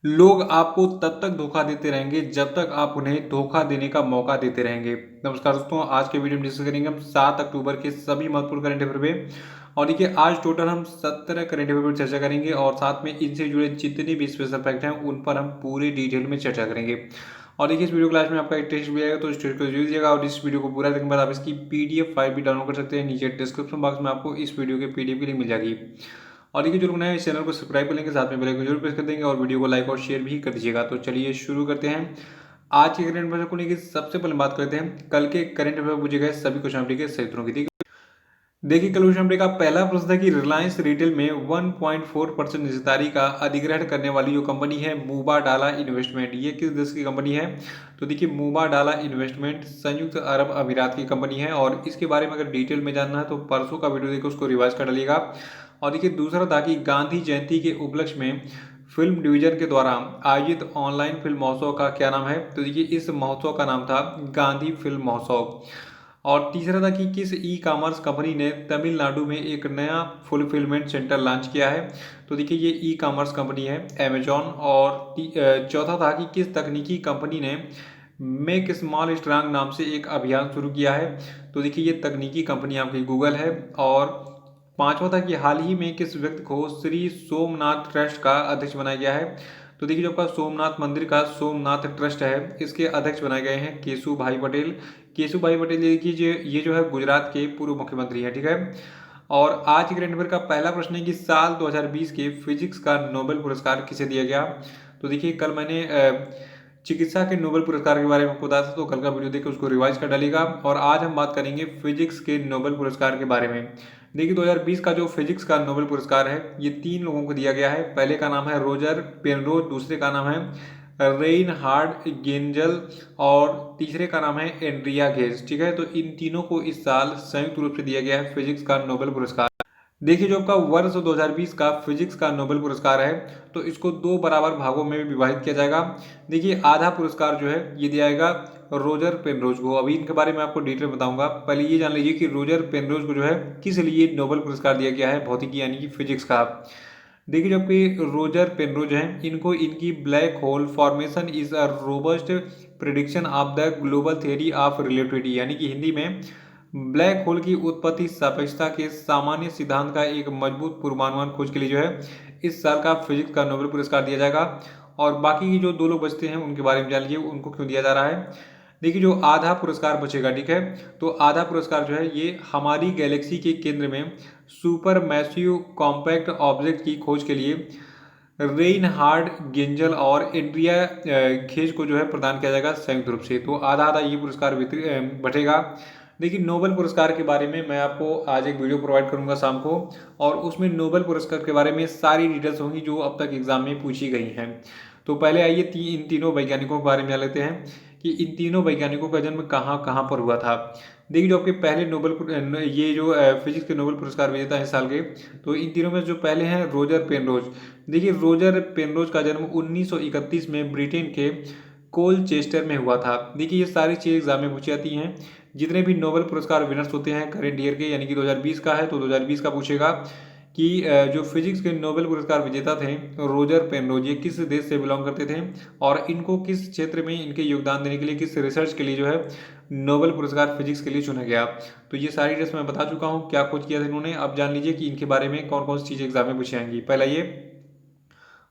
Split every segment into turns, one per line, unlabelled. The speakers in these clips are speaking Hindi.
लोग आपको तब तक धोखा देते रहेंगे जब तक आप उन्हें धोखा देने का मौका देते रहेंगे। नमस्कार दोस्तों, आज के वीडियो में डिस्कस करेंगे हम 7 अक्टूबर के सभी महत्वपूर्ण करंट अफेयर पे। और देखिए, आज टोटल हम 17 करंट अफेयर पर चर्चा करेंगे और साथ में इनसे जुड़े जितने भी स्पेशल फैक्ट हैं उन पर हम पूरे डिटेल में चर्चा करेंगे। और देखिए, इस वीडियो क्लास में आपका एक टेस्ट भी आएगा, तो इस टेस्ट को जरूर दीजिएगा। और इस वीडियो को पूरा देखने के बाद आप इसकी पीडीएफ फाइल भी डाउनलोड कर सकते हैं। नीचे डिस्क्रिप्शन बॉक्स में आपको इस वीडियो के पीडीएफ की लिंक मिल जाएगी। और देखिए, जो लोग नए हैं इस चैनल को सब्सक्राइब कर लेंगे, साथ में बेल आइकन जरूर प्रेस कर देंगे और वीडियो को लाइक और शेयर भी कर दीजिएगा। तो चलिए शुरू करते हैं। आज के करंट अफेयर को लेकर सबसे पहले बात करते हैं कल के करंट अफेयर पूछे गए सभी क्वेश्चन के सही उत्तरों की। देखिए, कल क्वेश्चन का पहला प्रश्न था कि रिलायंस रिटेल में 1.4% हिस्सेदारी का अधिग्रहण करने वाली जो कंपनी है मुबाडाला इन्वेस्टमेंट, ये किस देश की कंपनी है? तो देखिए, मुबाडाला इन्वेस्टमेंट संयुक्त अरब अमीरात की कंपनी है। और इसके बारे में अगर डिटेल में जानना है तो परसों का वीडियो देखकर उसको रिवाइज कर डालिएगा। और देखिए, दूसरा था कि गांधी जयंती के उपलक्ष्य में फिल्म डिवीजन के द्वारा आयोजित ऑनलाइन फिल्म महोत्सव का क्या नाम है? तो देखिए, इस महोत्सव का नाम था गांधी फिल्म महोत्सव। और तीसरा था कि किस ई कॉमर्स कंपनी ने तमिलनाडु में एक नया फुलफिलमेंट सेंटर लॉन्च किया है? तो देखिए, ये ई कॉमर्स कंपनी है अमेजॉन। और चौथा था कि किस तकनीकी कंपनी ने मेक स्मॉल स्ट्रांग नाम से एक अभियान शुरू किया है? तो देखिए, ये तकनीकी कंपनी आपकी गूगल है। और पांचवा था कि हाल ही में किस व्यक्ति को श्री सोमनाथ ट्रस्ट का अध्यक्ष बनाया गया है? तो देखिए, जो आपका सोमनाथ मंदिर का सोमनाथ ट्रस्ट है, इसके अध्यक्ष बनाए गए हैं केशु भाई पटेल। केशु भाई पटेल देखिए, ये जो है गुजरात के पूर्व मुख्यमंत्री हैं, ठीक है। और आज के करंट अफेयर का पहला प्रश्न है कि साल 2020 के फिजिक्स का नोबेल पुरस्कार किसे दिया गया? तो देखिए, कल मैंने चिकित्सा के नोबेल पुरस्कार के बारे में आपको बताया था, तो कल का वीडियो देखकर उसको रिवाइज कर डालिएगा। और आज हम बात करेंगे फिजिक्स के नोबेल पुरस्कार के बारे में। देखिए, 2020 का जो फिजिक्स का नोबेल पुरस्कार है ये 3 लोगों को दिया गया है। पहले का नाम है रोजर पेनरोज, दूसरे का नाम है रेइनहार्ड गेंजल और तीसरे का नाम है एंड्रिया गेज, ठीक है। तो इन तीनों को इस साल संयुक्त रूप से दिया गया है फिजिक्स का नोबेल पुरस्कार। देखिए, जो आपका वर्ष 2020 का फिजिक्स का नोबेल पुरस्कार है तो इसको 2 बराबर भागों में विभाजित किया जाएगा। देखिए, आधा पुरस्कार जो है ये दिया जाएगा रोजर पेनरोज को। अभी इनके बारे में आपको डिटेल बताऊंगा। पहले ये जान लीजिए कि रोजर पेनरोज को जो है किस लिए नोबेल पुरस्कार दिया गया है भौतिकी यानी कि फिजिक्स का। देखिए, जो आपके रोजर पेनरोज हैं इनको इनकी black hole formation is a robust prediction of the global theory of relativity, यानी कि हिंदी में ब्लैक होल की उत्पत्ति सापेक्षता के सामान्य सिद्धांत का एक मजबूत पूर्वानुमान खोज के लिए जो है इस साल का फिजिक्स का नोबेल पुरस्कार दिया जाएगा। और बाकी की जो 2 लोग बचते हैं उनके बारे में जान लीजिए उनको क्यों दिया जा रहा है। देखिए, जो आधा पुरस्कार बचेगा, ठीक है, तो आधा पुरस्कार जो है ये हमारी गैलेक्सी के केंद्र में सुपर मैसिव कॉम्पैक्ट ऑब्जेक्ट की खोज के लिए रेइनहार्ड गेंजल और एंड्रिया खेज को जो है प्रदान किया जाएगा संयुक्त रूप से। तो आधा आधा ये पुरस्कार बटेगा। देखिए, नोबेल पुरस्कार के बारे में मैं आपको आज एक वीडियो प्रोवाइड करूंगा शाम को, और उसमें नोबेल पुरस्कार के बारे में सारी डिटेल्स होंगी जो अब तक एग्जाम में पूछी गई हैं। तो पहले आइए इन तीनों वैज्ञानिकों के बारे में जान लेते हैं कि इन तीनों वैज्ञानिकों का जन्म कहाँ कहाँ पर हुआ था। देखिए, जो आपके पहले ये जो फिजिक्स के नोबेल पुरस्कार विजेता है इस साल के, तो इन तीनों में जो पहले हैं रोजर पेनरोज। देखिए, रोजर पेनरोज का जन्म 1931 में ब्रिटेन के कोलचेस्टर में हुआ था। देखिए, ये सारी चीज़ें एग्जाम में पूछी जाती हैं। जितने भी नोबेल पुरस्कार विनर्स होते हैं करंट ईयर के, यानी कि 2020 का है तो 2020 का पूछेगा कि जो फिजिक्स के नोबेल पुरस्कार विजेता थे रोजर पेनरोज, ये किस देश से बिलोंग करते थे और इनको किस क्षेत्र में इनके योगदान देने के लिए, किस रिसर्च के लिए जो है नोबेल पुरस्कार फिजिक्स के लिए चुना गया। तो ये सारी डिटेल्स मैं बता चुका हूँ क्या खोज किया था इन्होंने। अब जान लीजिए कि इनके बारे में कौन कौन सी चीज़ें एग्जाम में पूछी जाएंगी। पहला ये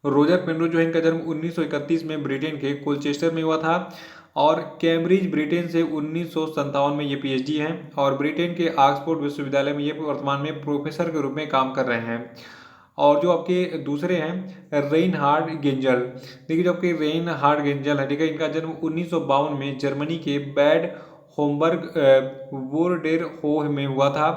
रोजर पेनरोज जो है इनका जन्म 1931 में ब्रिटेन के कोलचेस्टर में हुआ था। और कैम्ब्रिज ब्रिटेन से 1957 में ये पीएचडी हैं और ब्रिटेन के ऑक्सफोर्ड विश्वविद्यालय में ये वर्तमान में प्रोफेसर के रूप में काम कर रहे हैं। और जो आपके दूसरे हैं रेइनहार्ड गेंजल। देखिए, जो आपके रेइनहार्ड गेंजल है, ठीक है, इनका जन्म 1952 में जर्मनी के बैड होमबर्ग वोरडेर होह में हुआ था।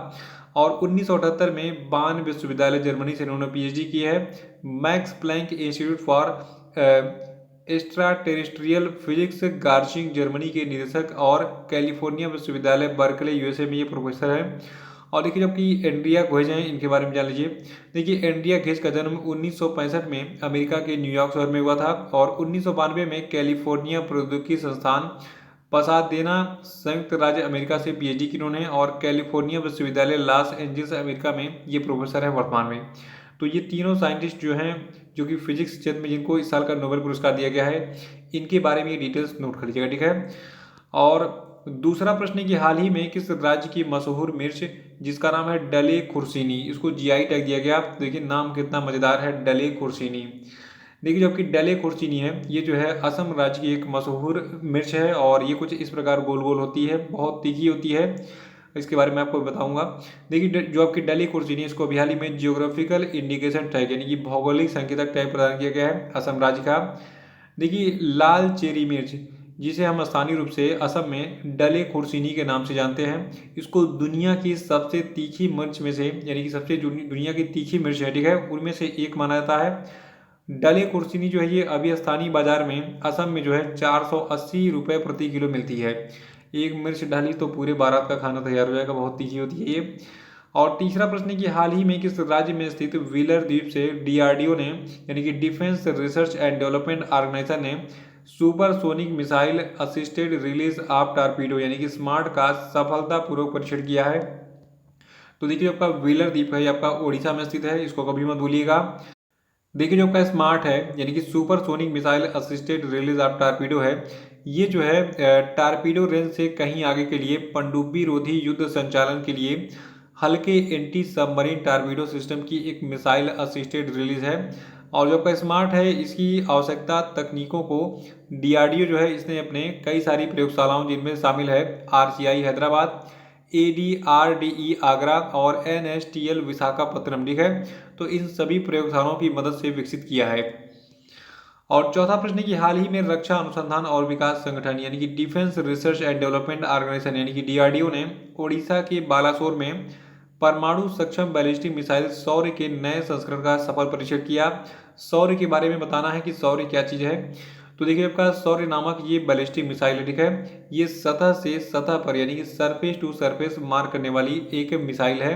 और 1978 में बान विश्वविद्यालय जर्मनी से इन्होंने पीएचडी की है। Max Planck Institute for extraterrestrial physics Garching Germany के निदेशक और कैलिफोर्निया विश्वविद्यालय बर्कले यूएसए में ये प्रोफेसर हैं। और देखिए, जबकि एंड्रिया घोष हैं इनके बारे में जान लीजिए। देखिए, एंड्रिया घोष का जन्म 1965 में अमेरिका के न्यूयॉर्क शहर में हुआ था। और 1992 में कैलिफोर्निया प्रौद्योगिकी संस्थान पसादेना संयुक्त राज्य अमेरिका से पीएचडी की इन्होंने। और कैलिफोर्निया विश्वविद्यालय लॉस एंजल्स अमेरिका में ये प्रोफेसर है वर्तमान में। तो ये तीनों साइंटिस्ट जो हैं, जो कि फिजिक्स क्षेत्र में जिनको इस साल का नोबेल पुरस्कार दिया गया है, इनके बारे में ये डिटेल्स नोट कर लीजिएगा, ठीक है। और दूसरा प्रश्न है कि हाल ही में किस राज्य की मशहूर मिर्च जिसका नाम है डले खुर्सीनी, इसको जीआई टैग दिया गया। देखिए नाम कितना मज़ेदार है, डले खुर्सीनी। देखिए जो आपकी डले खुर्सीनी है, ये जो है असम राज्य की एक मशहूर मिर्च है और ये कुछ इस प्रकार गोल गोल होती है, बहुत तीखी होती है। इसके बारे में आपको बताऊंगा। देखिए जो आपकी डली खुर्सीनी है, इसको अभी हाल ही में जियोग्राफिकल इंडिकेशन टैग यानी कि भौगोलिक संकेतक टैग प्रदान किया गया है असम राज्य का। देखिए लाल चेरी मिर्च, जिसे हम स्थानीय रूप से असम में डले खुर्सीनी के नाम से जानते हैं, इसको दुनिया की सबसे तीखी मिर्च में से, यानी कि सबसे दुनिया की तीखी मिर्च है, ठीक है, उनमें से एक माना जाता है। डले खुर्सीनी जो है ये अभी स्थानीय बाजार में असम में जो है 480 रुपये प्रति किलो मिलती है। एक मिर्च डाली तो पूरे बारात का खाना तैयार हो जाएगा, बहुत तीखी होती है ये। और तीसरा प्रश्न है कि हाल ही में किस राज्य में स्थित व्हीलर द्वीप से डीआरडीओ ने, यानी कि defence research and development organisation ने, supersonic missile assisted release of torpedo यानी कि स्मार्ट का सफलतापूर्वक परीक्षण किया है। तो देखिए आपका व्हीलर द्वीप है, ये आपका ओडिशा में स्थित है, इसको कभी मत भूलिएगा। देखिए जो आपका स्मार्ट है यानी कि supersonic missile assisted release of torpedo है, ये जो है टारपीडो रेंज से कहीं आगे के लिए पनडुब्बी रोधी युद्ध संचालन के लिए हल्के एंटी सबमरीन टारपीडो सिस्टम की एक मिसाइल असिस्टेड रिलीज है। और जो आपका स्मार्ट है, इसकी आवश्यकता तकनीकों को डीआरडीओ जो है इसने अपने कई सारी प्रयोगशालाओं, जिनमें शामिल है आरसीआई हैदराबाद, एडीआरडीई आगरा और एनएसटीएल विशाखापत्तनम, ठीक है, तो इन सभी प्रयोगशालाओं की मदद से विकसित किया है। और चौथा प्रश्न है कि हाल ही में रक्षा अनुसंधान और विकास संगठन यानी कि defence research and development organisation यानी कि डीआरडीओ ने ओडिशा के बालासोर में परमाणु सक्षम बैलिस्टिक मिसाइल सौर्य के नए संस्करण का सफल परीक्षण किया। सौर्य के बारे में बताना है कि सौर्य क्या चीज़ है। तो देखिए आपका सौर्य नामक ये बैलिस्टिक मिसाइल है, ठीक है, ये सतह से सतह पर यानी कि सरफेस टू सरफेस मार करने वाली एक मिसाइल है।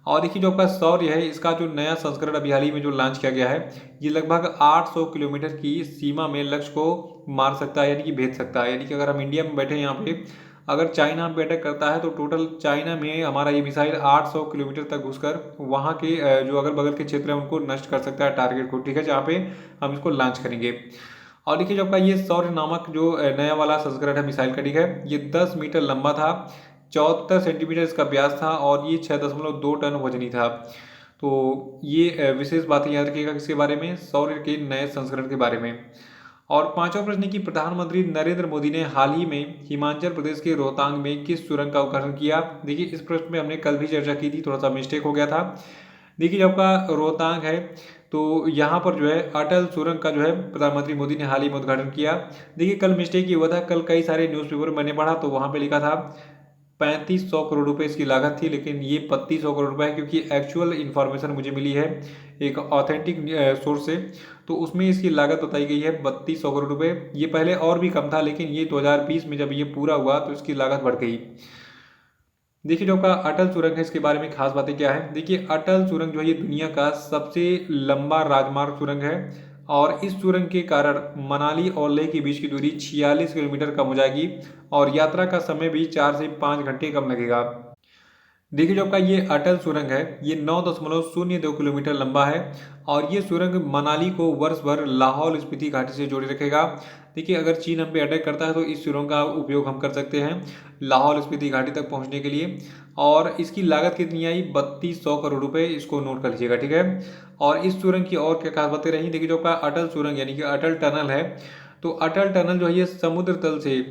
और देखिए जो आपका सौर्य है, इसका जो नया संस्करण अभी हाल ही में जो लॉन्च किया गया है, ये लगभग 800 किलोमीटर की सीमा में लक्ष्य को मार सकता है, यानी कि भेज सकता है। यानी कि अगर हम इंडिया में बैठे यहाँ पे, अगर चाइना पे अटैक करता है तो टोटल चाइना में हमारा ये मिसाइल 800 किलोमीटर तक घुसकर वहाँ के जो अगल बगल के क्षेत्र हैं उनको नष्ट कर सकता है, टारगेट को, ठीक है, जहाँ पे हम इसको लॉन्च करेंगे। और देखिए जो आपका ये सौर्य नामक जो नया वाला संस्करण है मिसाइल का, ठीक है, ये 10 मीटर लंबा था, 74 सेंटीमीटर इसका व्यास था और ये 6.2 टन वजनी था। तो ये विशेष बातें याद रखिएगा किसके बारे में, सौर्य के नए संस्करण के बारे में। और पांचवा प्रश्न की प्रधानमंत्री नरेंद्र मोदी ने हाल ही में हिमाचल प्रदेश के रोहतांग में किस सुरंग का उद्घाटन किया। देखिए इस प्रश्न में हमने कल भी चर्चा की थी, थोड़ा सा मिस्टेक हो गया था। देखिए जब का रोहतांग है तो यहाँ पर जो है अटल सुरंग का जो है प्रधानमंत्री मोदी ने हाल ही में उद्घाटन किया। देखिए कल मिस्टेक ये हुआ था, कल कई सारे न्यूज़पेपर मैंने पढ़ा तो वहाँ पे लिखा था 3500 करोड़ रुपए इसकी लागत थी, लेकिन ये 3200 करोड़ रुपए है, क्योंकि एक्चुअल इन्फॉर्मेशन मुझे मिली है एक ऑथेंटिक सोर्स से, तो उसमें इसकी लागत बताई गई है 3200 करोड़ रुपए। ये पहले और भी कम था, लेकिन ये 2020 में जब ये पूरा हुआ तो इसकी लागत बढ़ गई। देखिए जो आपका अटल सुरंग है, इसके बारे में खास बातें क्या है। देखिए अटल सुरंग जो है ये दुनिया का सबसे लंबा राजमार्ग सुरंग है और इस सुरंग के कारण मनाली और लेह के बीच की दूरी 46 किलोमीटर कम हो जाएगी और यात्रा का समय भी 4 से 5 घंटे कम लगेगा। देखिए जो आपका ये अटल सुरंग है ये 9.02 किलोमीटर लंबा है और ये सुरंग मनाली को वर्ष भर लाहौल स्पीति घाटी से जोड़े रखेगा। देखिए अगर चीन हम पे अटैक करता है तो इस सुरंग का उपयोग हम कर सकते हैं लाहौल स्पीति घाटी तक पहुंचने के लिए। और इसकी लागत कितनी आई, 3200 करोड़ रुपए, इसको नोट कर लीजिएगा, ठीक है। और इस सुरंग की और क्या खास बातें रही, देखिए जो आपका अटल सुरंग यानी कि अटल टनल है, तो अटल टनल जो है ये समुद्र तल से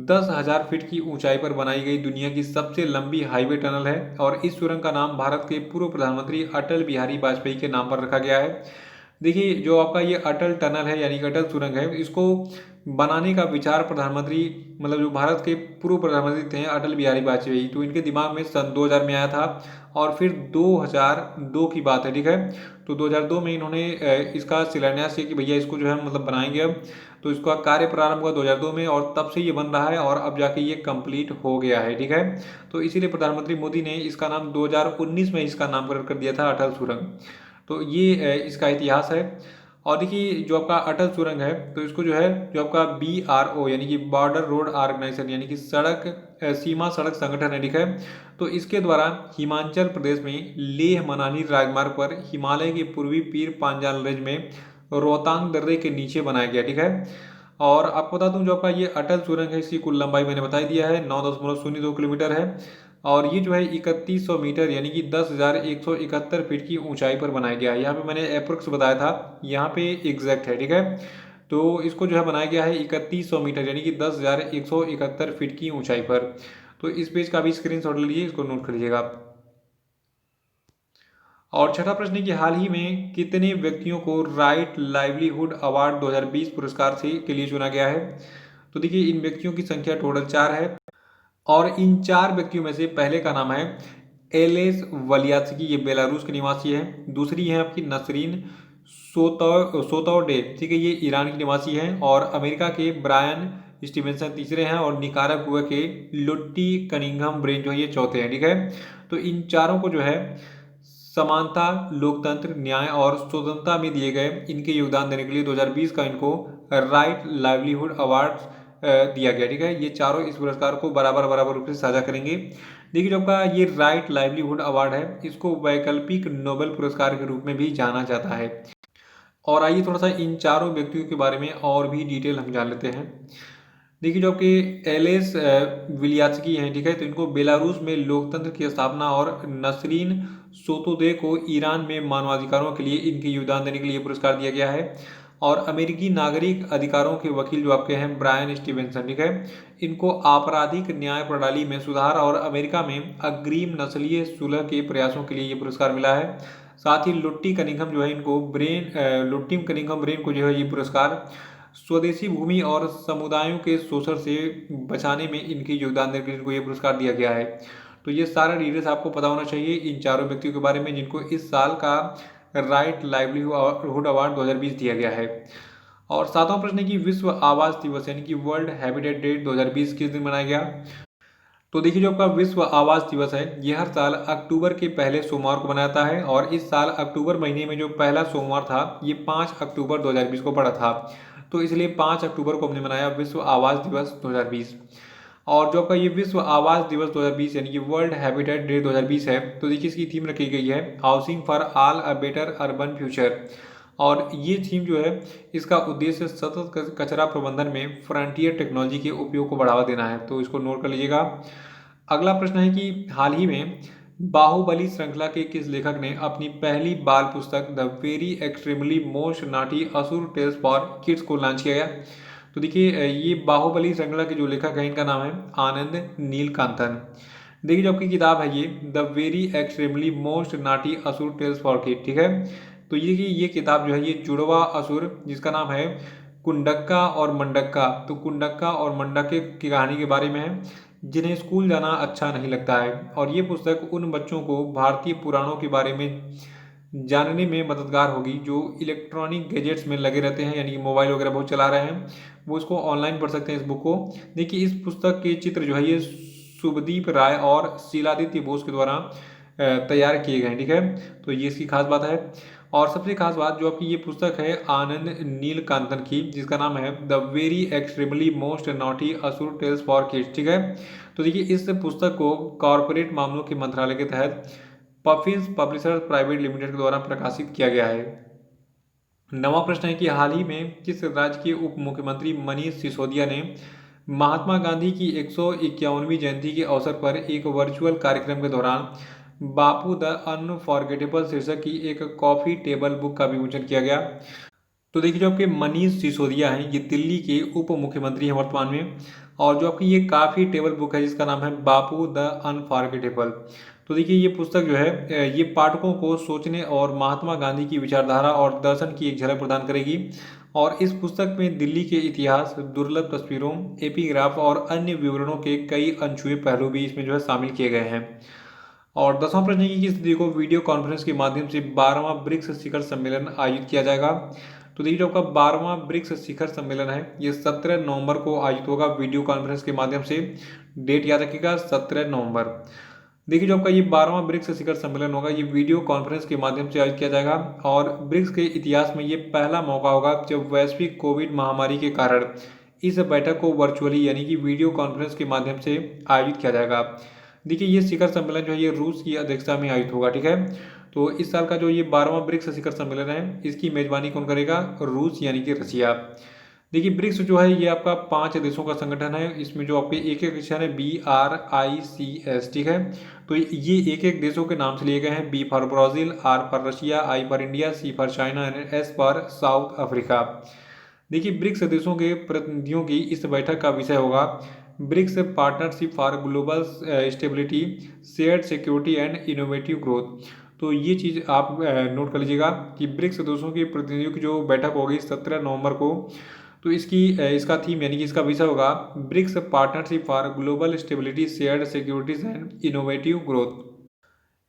10,000 फीट की ऊंचाई पर बनाई गई दुनिया की सबसे लंबी हाईवे टनल है और इस सुरंग का नाम भारत के पूर्व प्रधानमंत्री अटल बिहारी वाजपेयी के नाम पर रखा गया है। देखिए जो आपका ये अटल टनल है यानी कि अटल सुरंग है, इसको बनाने का विचार प्रधानमंत्री, मतलब जो भारत के पूर्व प्रधानमंत्री थे अटल बिहारी वाजपेयी, तो इनके दिमाग में सन 2000 में आया था और फिर 2002 की बात है, ठीक है, तो 2002 में इन्होंने इसका शिलान्यास किया कि भैया इसको जो है मतलब बनाएंगे अब। तो इसका कार्य प्रारंभ हुआ 2002 में और तब से ये बन रहा है और अब जाके ये कंप्लीट हो गया है, ठीक है। तो इसीलिए प्रधानमंत्री मोदी ने इसका नाम 2019 में इसका नामकरण कर दिया था अटल सुरंग। तो ये इसका इतिहास है। और देखिए जो आपका अटल सुरंग है तो इसको जो है जो आपका BRO यानी कि बॉर्डर रोड ऑर्गेनाइजेशन यानी कि सीमा सड़क संगठन है, ठीक है। तो इसके द्वारा हिमाचल प्रदेश में लेह मनाली राजमार्ग पर हिमालय के पूर्वी पीर पांजाल रेंज में रोहतांग दर्रे के नीचे बनाया गया, ठीक है। और आपको बता दूं जो आपका ये अटल सुरंग है इसकी कुल लंबाई मैंने बता दिया है 9.02 किलोमीटर है। और ये जो है 3100 मीटर यानी कि 10,171 फीट की ऊंचाई पर बनाया गया है। यहाँ पे मैंने अप्रोक्स बताया था, यहाँ पे एग्जैक्ट है, ठीक है। तो इसको जो है बनाया गया है 3100 मीटर यानी कि 10,171 फीट की ऊंचाई पर। तो इस पेज का भी स्क्रीनशॉट ले लीजिए, इसको नोट कर लीजिएगा। और छठा प्रश्न है कि हाल ही में कितने व्यक्तियों को राइट लाइवलीहुड अवार्ड 2020 पुरस्कार से के लिए चुना गया है। तो देखिए इन व्यक्तियों की संख्या टोटल 4 है। और इन 4 व्यक्तियों में से पहले का नाम है एलेस वलियात्स्की, ये बेलारूस के निवासी है। दूसरी है आपकी नसरीन सोतौडे, ठीक है, ये ईरान की निवासी हैं। और अमेरिका के ब्रायन स्टीवेंसन तीसरे हैं। और निकारागुआ के लुट्टी कनिंघम ब्रेन जो है ये चौथे हैं, ठीक है। तो इन चारों को जो है समानता, लोकतंत्र, न्याय और स्वतंत्रता में दिए गए इनके योगदान देने के लिए 2020 का इनको राइट लाइवलीहुड अवार्ड दिया गया, ठीक है। ये चारों इस पुरस्कार को बराबर बराबर रूप से साझा करेंगे। देखिए जो आपका ये राइट लाइवलीहुड अवार्ड है इसको वैकल्पिक नोबेल पुरस्कार के रूप में भी जाना जाता है। और आइए थोड़ा सा इन चारों व्यक्तियों के बारे में और भी डिटेल हम जान लेते हैं। देखिए जो आपके एलेस विलियात्स्की हैं, ठीक है, तो इनको बेलारूस में लोकतंत्र की स्थापना और नसरीन सोतोदे को ईरान में मानवाधिकारों के लिए इनके योगदान देने के लिए पुरस्कार दिया गया है। और अमेरिकी नागरिक अधिकारों के वकील जो आपके हैं ब्रायन स्टीवेंसन, ठीक है, इनको आपराधिक न्याय प्रणाली में सुधार और अमेरिका में अग्रिम नस्लीय सुलह के प्रयासों के लिए ये पुरस्कार मिला है। साथ ही लुट्टी कनिंघम जो है इनको लुट्टी कनिंघम ब्रेन को जो है ये पुरस्कार स्वदेशी भूमि और समुदायों के शोषण से बचाने में इनके योगदान देने के लिए इनको ये पुरस्कार दिया गया है। तो ये सारा डिटेल्स आपको पता होना चाहिए इन चारों व्यक्तियों के बारे में जिनको इस साल का राइट लाइवलीहुड अवार्ड 2020 दिया गया है। और सातवां प्रश्न है कि विश्व आवास दिवस यानी कि वर्ल्ड हैबिटेट डे 2020 किस दिन मनाया गया। तो देखिए जो आपका विश्व आवास दिवस है ये हर साल अक्टूबर के पहले सोमवार को मनाया जाता है। और इस साल अक्टूबर महीने में जो पहला सोमवार था ये 5 अक्टूबर 2020 को पड़ा था। तो इसलिए 5 अक्टूबर को हमने मनाया विश्व आवास दिवस 2020। और जो आपका ये विश्व आवास दिवस 2020 यानी कि वर्ल्ड हैबिटेट डे 2020 है तो देखिए इसकी थीम रखी गई है housing for all a better urban future. और ये थीम जो है इसका उद्देश्य सतत कचरा प्रबंधन में फ्रंटियर टेक्नोलॉजी के उपयोग को बढ़ावा देना है। तो इसको नोट कर लीजिएगा। अगला प्रश्न है कि हाल ही में बाहुबली श्रृंखला के किस लेखक ने अपनी पहली बाल पुस्तक द वेरी एक्सट्रीमली मोस्ट नाटी असुर टेल्स फॉर किड्स को लॉन्च किया गया। तो देखिए ये बाहुबली श्रृंखला के जो लेखक हैं इनका नाम है आनंद नीलकांतन। देखिए जो आपकी किताब है ये द वेरी एक्सट्रीमली मोस्ट नाटी असुर टेल्स फॉर किड, ठीक है। तो ये किताब जो है ये जुड़वा असुर जिसका नाम है कुंडक्का और मंडक्का, तो कुंडक्का और मंडक्के की कहानी के बारे में है जिन्हें स्कूल जाना अच्छा नहीं लगता है। और ये पुस्तक उन बच्चों को भारतीय पुराणों के बारे में जानने में मददगार होगी जो इलेक्ट्रॉनिक गैजेट्स में लगे रहते हैं यानी कि मोबाइल वगैरह बहुत चला रहे हैं, वो इसको ऑनलाइन पढ़ सकते हैं इस बुक को। देखिए इस पुस्तक के चित्र जो है ये शुभदीप राय और शीलादित्य बोस के द्वारा तैयार किए गए हैं, ठीक है। तो ये इसकी खास बात है। और सबसे खास बात जो आपकी ये पुस्तक है आनंद नीलकांतन की जिसका नाम है the very extremely most naughty असुर टेल्स फॉर किड्स, ठीक है। तो देखिए इस पुस्तक को कॉरपोरेट मामलों के मंत्रालय के तहत पफिन्स पब्लिशर्स प्राइवेट लिमिटेड के द्वारा प्रकाशित किया गया है। नवा प्रश्न है कि हाल ही में किस राज्य के उप मुख्यमंत्री मनीष सिसोदिया ने महात्मा गांधी की 151वीं जयंती के अवसर पर एक वर्चुअल कार्यक्रम के दौरान बापू द अनफॉरगेटेबल शीर्षक की एक कॉफी टेबल बुक का विमोचन किया गया। तो देखिए जो आपके मनीष सिसोदिया हैं ये दिल्ली के उप मुख्यमंत्री हैं वर्तमान में। और जो आपकी ये काफ़ी टेबल बुक है जिसका नाम है बापू द अनफॉरगेटेबल। तो देखिए ये पुस्तक जो है ये पाठकों को सोचने और महात्मा गांधी की विचारधारा और दर्शन की एक झलक प्रदान करेगी। और इस पुस्तक में दिल्ली के इतिहास, दुर्लभ तस्वीरों, एपिग्राफ और अन्य विवरणों के कई अनछुए पहलू भी इसमें जो है शामिल किए गए हैं। और 10वां प्रश्न है कि किस तिथि को वीडियो कॉन्फ्रेंस के माध्यम से 12वां ब्रिक्स शिखर सम्मेलन आयोजित किया जाएगा। तो देखिए जो आपका 12वां ब्रिक्स शिखर सम्मेलन है ये 17 नवंबर को आयोजित होगा वीडियो कॉन्फ्रेंस के माध्यम से। डेट याद रखिएगा 17 नवंबर। देखिए जो आपका ये 12वां ब्रिक्स शिखर सम्मेलन होगा, ये वीडियो कॉन्फ्रेंस के माध्यम से आयोजित किया जाएगा और ब्रिक्स के इतिहास में ये पहला मौका होगा जब वैश्विक कोविड महामारी के कारण इस बैठक को वर्चुअली यानी कि वीडियो कॉन्फ्रेंस के माध्यम से आयोजित किया जाएगा। देखिए ये शिखर सम्मेलन जो है ये रूस की अध्यक्षता में आयोजित होगा, ठीक है। तो इस साल का जो ये 12वां ब्रिक्स शिखर सम्मेलन है, इसकी मेजबानी कौन करेगा? रूस यानी कि रसिया। देखिए ब्रिक्स जो है ये आपका 5 देशों का संगठन है। इसमें जो आपके एक एक विषय है BRICS, ठीक है। तो ये एक एक देशों के नाम से लिए गए हैं। B for Brazil, R for Russia, I for India, C for China and S for South Africa. देखिए ब्रिक्स देशों के प्रतिनिधियों की इस बैठक का विषय होगा BRICS partnership for global stability, shared security and innovative growth. तो ये चीज़ आप नोट कर लीजिएगा कि ब्रिक्स देशों के प्रतिनिधियों की जो बैठक होगी 17 नवंबर को, तो इसका थीम यानी कि इसका विषय होगा BRICS partnership for global stability, shared securities and innovative growth.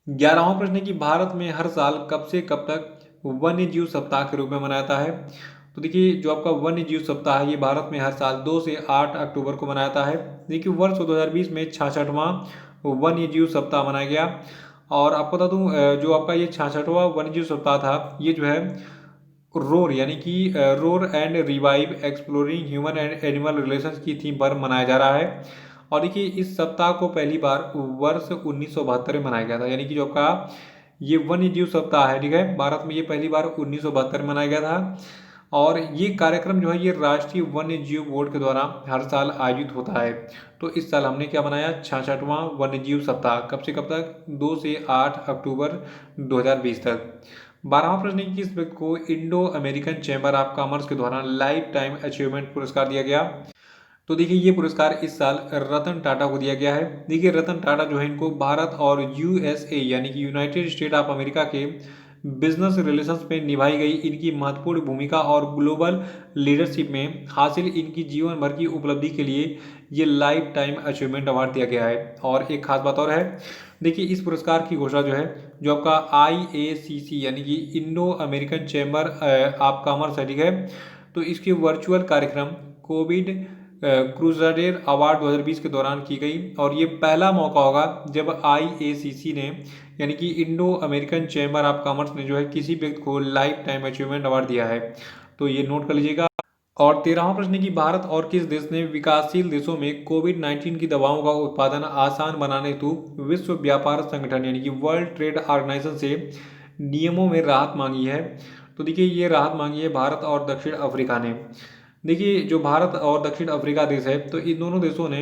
11वां प्रश्न है कि भारत में हर साल कब से कब तक वन्य जीव सप्ताह के रूप में मनाया जाता है? तो देखिए जो आपका वन्य जीव सप्ताह है ये भारत में हर साल 2 से 8 अक्टूबर को मनाया जाता है। देखिए वर्ष 2020 में 66वां वन्य जीव सप्ताह मनाया गया। और आपको बता दूं जो आपका ये 66वां वन्य जीव सप्ताह था, ये जो है रोर यानी कि roar and revive exploring human and animal relations की थीम पर मनाया जा रहा है। और देखिए इस सप्ताह को पहली बार वर्ष 1972 में मनाया गया था, यानी कि जो आपका ये वन्य जीव सप्ताह है, ठीक है, भारत में ये पहली बार 1972 में मनाया गया था। और ये कार्यक्रम जो है ये राष्ट्रीय वन्य जीव बोर्ड के द्वारा हर साल आयोजित होता है। तो इस साल हमने क्या बनाया? 66वां वन्य जीव सप्ताह। कब से कब तक? 2 से 8 अक्टूबर 2020 तक। 12वां प्रश्न है कि किस व्यक्ति को Indo American chamber of commerce के द्वारा लाइफ टाइम अचीवमेंट पुरस्कार दिया गया? तो देखिए ये पुरस्कार इस साल रतन टाटा को दिया गया है। देखिए रतन टाटा जो है इनको भारत और USA यानी कि यूनाइटेड स्टेट ऑफ अमेरिका के बिजनेस रिलेशंस में निभाई गई इनकी महत्वपूर्ण भूमिका और ग्लोबल लीडरशिप में हासिल इनकी जीवन भर की उपलब्धि के लिए ये लाइफ टाइम अचीवमेंट अवार्ड दिया गया है। और एक खास बात और है, देखिए इस पुरस्कार की घोषणा जो है जो आपका IACC यानी कि Indo American chamber of commerce है, ठीक है, तो इसके वर्चुअल कार्यक्रम कोविड क्रूज़ाडेर अवार्ड 2020 के दौरान की गई। और ये पहला मौका होगा जब IACC ने यानी कि Indo American chamber of commerce ने जो है किसी व्यक्ति को लाइफ टाइम अचीवमेंट अवार्ड दिया है। तो ये नोट कर लीजिएगा। और 13वां प्रश्न है कि भारत और किस देश ने विकासशील देशों में कोविड-19 की दवाओं का उत्पादन आसान बनाने हेतु विश्व व्यापार संगठन यानी कि वर्ल्ड ट्रेड ऑर्गेनाइजेशन से नियमों में राहत मांगी है? तो देखिए ये राहत मांगी है भारत और दक्षिण अफ्रीका ने। देखिए जो भारत और दक्षिण अफ्रीका देश है, तो इन दोनों देशों ने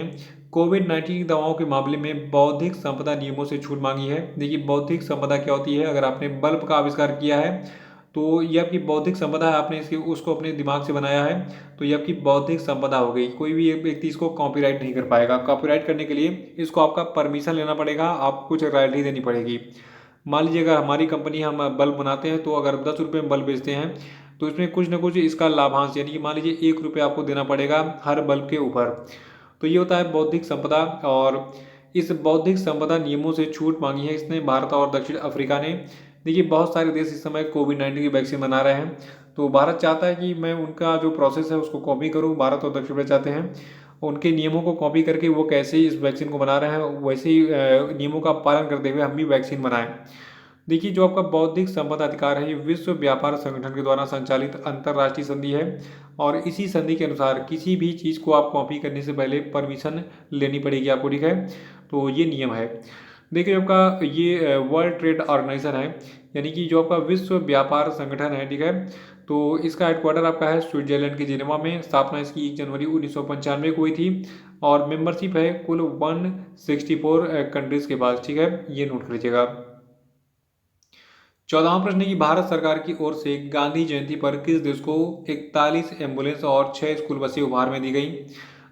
कोविड-19 की दवाओं के मामले में बौद्धिक संपदा नियमों से छूट मांगी है। देखिए बौद्धिक संपदा क्या होती है? अगर आपने बल्ब का आविष्कार किया है तो ये आपकी बौद्धिक संपदा है, आपने इसकी उसको अपने दिमाग से बनाया है, तो ये आपकी बौद्धिक संपदा हो गई। कोई भी एक व्यक्ति इसको कॉपीराइट नहीं कर पाएगा। कॉपीराइट करने के लिए इसको आपका परमिशन लेना पड़ेगा, आपको कुछ रॉयल्टी देनी पड़ेगी। मान लीजिए अगर हमारी कंपनी हम बल्ब बनाते हैं, तो अगर 10 रुपये में बल्ब बेचते हैं तो इसमें कुछ ना कुछ इसका लाभांश यानी कि मान लीजिए 1 रुपये आपको देना पड़ेगा हर बल्ब के ऊपर। तो ये होता है बौद्धिक संपदा। और इस बौद्धिक संपदा नियमों से छूट मांगी है इसने भारत और दक्षिण अफ्रीका ने। देखिए बहुत सारे देश इस समय कोविड-19 की वैक्सीन बना रहे हैं, तो भारत चाहता है कि मैं उनका जो प्रोसेस है उसको कॉपी करूँ। भारत और दक्षिण अफ्रीका चाहते हैं उनके नियमों को कॉपी करके वो कैसे इस वैक्सीन को बना रहे हैं वैसे ही नियमों का पालन करते हुए हम भी वैक्सीन बनाएं। देखिए जो आपका बौद्धिक संपदा अधिकार है ये विश्व व्यापार संगठन के द्वारा संचालित अंतर्राष्ट्रीय संधि है। और इसी संधि के अनुसार किसी भी चीज़ को आप कॉपी करने से पहले परमिशन लेनी पड़ेगी आपको, ठीक है। तो ये नियम है। देखिए आपका ये वर्ल्ड ट्रेड ऑर्गेनाइजेशन है यानी कि जो आपका विश्व व्यापार संगठन है, ठीक है, तो इसका हेडक्वार्टर आपका है स्विट्जरलैंड के जिनेवा में। स्थापना इसकी 1 जनवरी 1995 को हुई थी। और मेंबरशिप है कुल 164 कंट्रीज के पास, ठीक है, ये नोट कर लीजिएगा। 14वां प्रश्न है कि भारत सरकार की ओर से गांधी जयंती पर किस देश को 41 एम्बुलेंस और 6 स्कूल बसें उपहार में दी गई?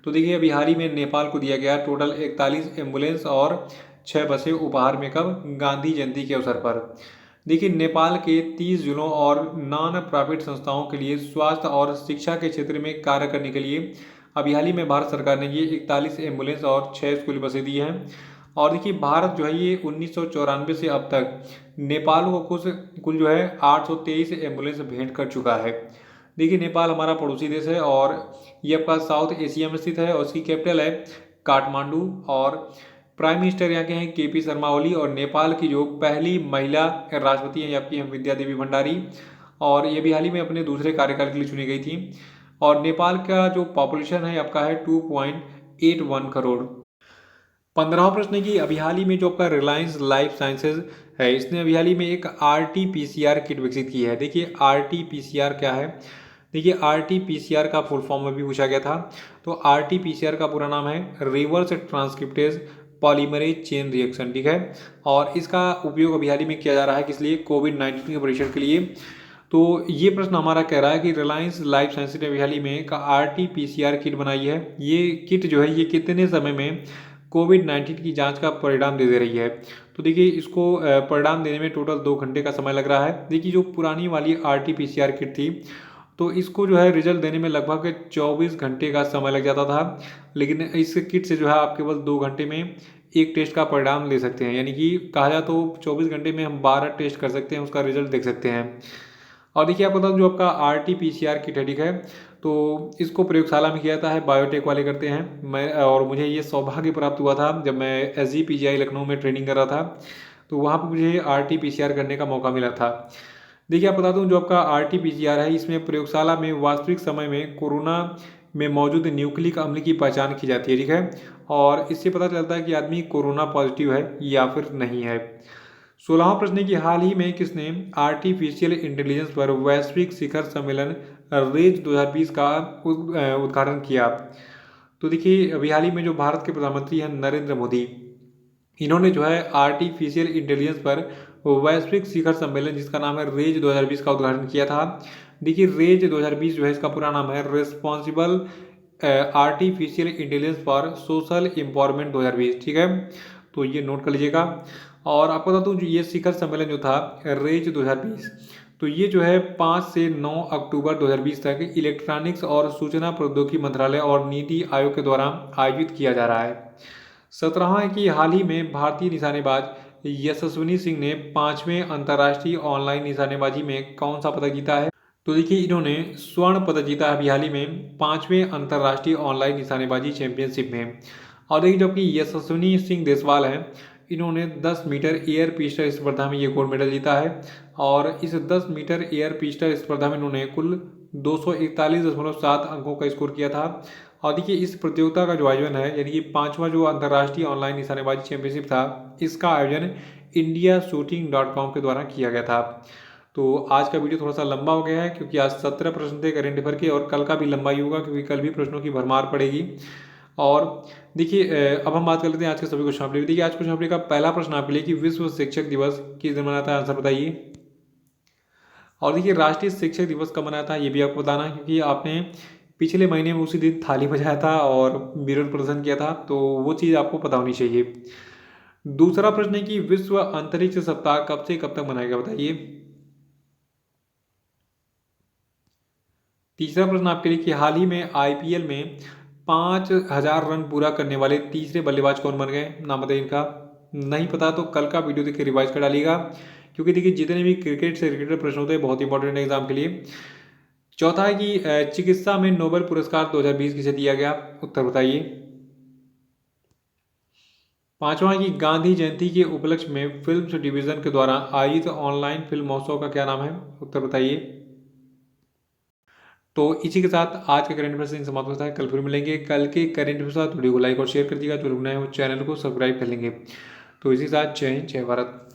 तो देखिए अभी हाल ही में नेपाल को दिया गया टोटल 41 एम्बुलेंस और 6 बसें उपहार में। कब? गांधी जयंती के अवसर पर। देखिए नेपाल के 30 जिलों और नॉन प्रॉफिट संस्थाओं के लिए स्वास्थ्य और शिक्षा के क्षेत्र में कार्य करने के लिए अभी हाल ही में भारत सरकार ने ये 41 एम्बुलेंस और 6 स्कूल बसें दी हैं। और देखिए भारत जो है ये 1994 से अब तक नेपाल को कुल जो है 823 एम्बुलेंस भेंट कर चुका है। देखिए नेपाल हमारा पड़ोसी देश है और ये आपका साउथ एशिया में स्थित है और इसकी कैपिटल है काठमांडू। और प्राइम मिनिस्टर यहाँ के हैं केपी शर्मा ओली, और नेपाल की जो पहली महिला राष्ट्रपति हैं आपकी हैं विद्या देवी भंडारी, और ये भी हाल ही में अपने दूसरे कार्यकाल के लिए चुनी गई थी। और नेपाल का जो पॉपुलेशन है आपका है 2.81 करोड़। 15वां प्रश्न है कि अभी हाल ही में जो आपका रिलायंस लाइफ साइंसेज है, इसने अभी हाल ही में एक RT-PCR किट विकसित की है। देखिए RT-PCR क्या है, देखिए RT-PCR का फुल फॉर्म में भी पूछा गया था। तो RT-PCR का पूरा नाम है reverse transcriptase polymerase chain reaction, ठीक है। और इसका उपयोग अभी हाल ही में किया जा रहा है किस लिए, कोविड-19 के परीक्षण के लिए। तो ये प्रश्न हमारा कह रहा है कि रिलायंस लाइफ साइंसेज ने अभी हाल ही में एक RT-PCR किट बनाई है। ये किट जो है ये कितने समय में कोविड-19 की जांच का परिणाम दे रही है। तो देखिए इसको परिणाम देने में टोटल 2 घंटे का समय लग रहा है। देखिए जो पुरानी वाली RT-PCR किट थी, तो इसको जो है रिजल्ट देने में लगभग 24 घंटे का समय लग जाता था, लेकिन इस किट से जो है आप केवल 2 घंटे में एक टेस्ट का परिणाम ले सकते हैं। यानी कि कहा जाए तो 24 घंटे में हम 12 टेस्ट कर सकते हैं, उसका रिजल्ट देख सकते हैं। और देखिए आपको बता दूं जो आपका RT-PCR किट है, ठीक है, तो इसको प्रयोगशाला में किया जाता है, बायोटेक वाले करते हैं। मैं और मुझे ये सौभाग्य प्राप्त हुआ था जब मैं SGPGI लखनऊ में ट्रेनिंग कर रहा था, तो वहाँ पर मुझे RT-PCR करने का मौका मिला था। देखिए आप बता दूं जो आपका RT-PCR है, इसमें प्रयोगशाला में वास्तविक समय में कोरोना में मौजूद न्यूक्लिक अम्ल की पहचान की जाती है, ठीक है, और इससे पता चलता है कि आदमी कोरोना पॉजिटिव है या फिर नहीं है। 16वां प्रश्न है कि हाल ही में किसने आर्टिफिशियल इंटेलिजेंस पर वैश्विक शिखर सम्मेलन रेज 2020 का उद्घाटन किया। तो देखिए अभी हाल ही में जो भारत के प्रधानमंत्री हैं नरेंद्र मोदी, इन्होंने जो है आर्टिफिशियल इंटेलिजेंस पर वैश्विक शिखर सम्मेलन जिसका नाम है रेज 2020 का उद्घाटन किया था। देखिए रेज 2020 जो है इसका पूरा नाम है responsible artificial intelligence for social empowerment 2020, ठीक है, तो ये नोट कर लीजिएगा। और आपको बता दूं जो ये शिखर सम्मेलन जो था रेज 2020, तो ये जो है 5 से 9 अक्टूबर 2020 तक इलेक्ट्रॉनिक्स और सूचना प्रौद्योगिकी मंत्रालय और नीति आयोग के द्वारा आयोजित किया जा रहा है। 17वां है कि हाल ही में भारतीय निशानेबाज यशस्विनी सिंह ने 5वें अंतर्राष्ट्रीय ऑनलाइन निशानेबाजी में कौन सा पदक जीता है। तो देखिए इन्होंने स्वर्ण पदक जीता है अभी हाल ही में 5वें अंतर्राष्ट्रीय ऑनलाइन निशानेबाजी चैंपियनशिप में। और देखिए जो कि यशस्विनी सिंह देसवाल हैं, इन्होंने 10 मीटर एयर पिस्टल स्पर्धा में ये गोल्ड मेडल जीता है। और इस 10 मीटर एयर पिस्टल स्पर्धा में इन्होंने कुल 241.7 अंकों का स्कोर किया था। और देखिए इस प्रतियोगिता का जो आयोजन है, यानी कि 5वां जो अंतर्राष्ट्रीय ऑनलाइन निशानेबाजी चैंपियनशिप था, इसका आयोजन indiashooting.com के द्वारा किया गया था। तो आज का वीडियो थोड़ा सा लंबा हो गया है क्योंकि आज 17 प्रश्न थे करेंट अफेयर के, और कल का भी लंबा ही होगा क्योंकि कल भी प्रश्नों की भरमार पड़ेगी। और देखिए अब हम बात कर लेते हैं आज के सभी क्वेश्चन आपके लिए। देखिए आज क्वेश्चन आपके का पहला प्रश्न आपके लिए कि विश्व शिक्षक दिवस किस दिन मनाता है, आंसर बताइए। और देखिए राष्ट्रीय शिक्षक दिवस कब मनाया था ये भी आपको बताना है, क्योंकि आपने पिछले महीने में उसी दिन थाली बजाया था और विरोध प्रदर्शन किया था, तो वो चीज़ आपको पता होनी चाहिए। दूसरा प्रश्न है कि विश्व अंतरिक्ष सप्ताह कब से कब तक मनाएगा, बताइए। तीसरा प्रश्न आपके लिए कि हाल ही में IPL में 5000 रन पूरा करने वाले तीसरे बल्लेबाज कौन बन गए, नाम बताइए इनका। नहीं पता तो कल का वीडियो देखिए रिवाइज कर डालिएगा, क्योंकि देखिए जितने भी क्रिकेट से रिलेटेड प्रश्न होते हैं बहुत इंपॉर्टेंट है एग्जाम के लिए। चौथा है कि चिकित्सा में नोबेल पुरस्कार 2020 किसे दिया गया, उत्तर बताइए। पांचवा है कि गांधी जयंती के उपलक्ष्य में फिल्म्स डिवीजन के द्वारा आयोजित ऑनलाइन फिल्म महोत्सव का क्या नाम है, उत्तर बताइए। तो इसी के साथ आज का करंट अफेयर से समाप्त होता है। कल फिर मिलेंगे। कल के करंट अफेयर साथ वीडियो को लाइक और शेयर कर दीजिएगा, जो लोग नए हो चैनल को सब्सक्राइब कर लेंगे। तो इसी के साथ जय हिंद जय भारत।